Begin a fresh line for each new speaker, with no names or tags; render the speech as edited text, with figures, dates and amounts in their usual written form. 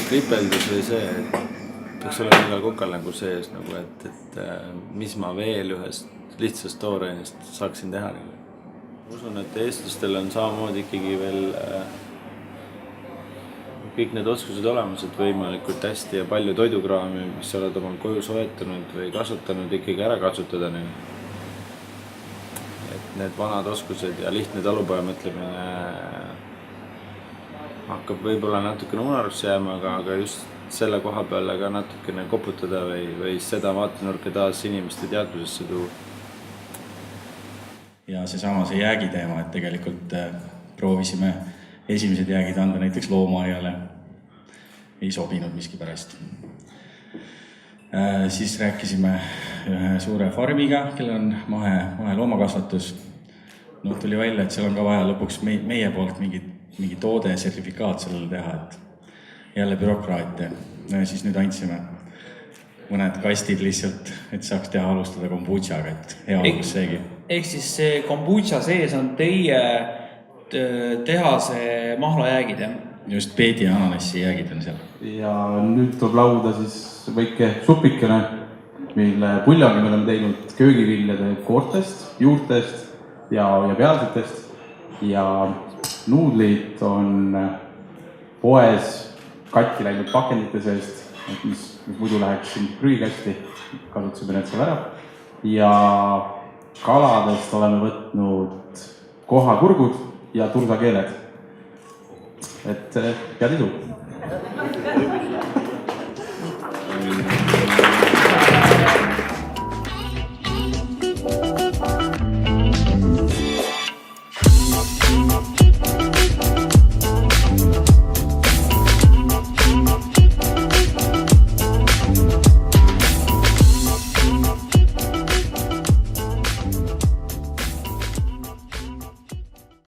Kripeldus või see, et peaks olema igal kukal nagu sees, nagu, et mis ma veel ühest lihtsast tooreinest saaksin teha. Usun, et eestlastel on samamoodi ikkagi veel kõik need oskused olemas, et võimalikult hästi ja palju toidukraami, mis oled omal koju soetanud või kasutanud, ikkagi ära katsutada. Et need vanad oskused ja lihtne talupoja mõtlemine hakkab võib-olla natukene unarusse jääma, aga just selle koha peale ka natukene koputada või seda vaatenurka taas inimeste teadvusesse tuua.
Ja seesama see jäägiteema, et tegelikult proovisime esimesed jäägid anda näiteks loomaaiale. Ei sobinud miski pärast. Siis rääkisime ühe suure farmiga, kellel on mahe loomakasvatus. Tuli välja, et seal on ka vaja lõpuks meie poolt mingi toode sertifikaat sellele teha, et jälle bürokraatia. Siis nüüd andsime mõned kastid lihtsalt, et saaks alustada kombutšaga, et hea algus seegi.
Ehk siis see kombutša sees on teie tehase mahlajäägid, jah?
Just peedi ja ananassi jäägid on seal.
Ja nüüd tuleb lauda siis väike supikene, mille puljangi me oleme teinud köögiviljade koortest, juurtest ja pealsetest. Ja nuudlid on poes katki läinud pakendite seest, mis muidu läheks prügikasti, kasutasime need seal ära. Ja kaladest oleme võtnud kohakurgud ja tursakeeled. Et head isu!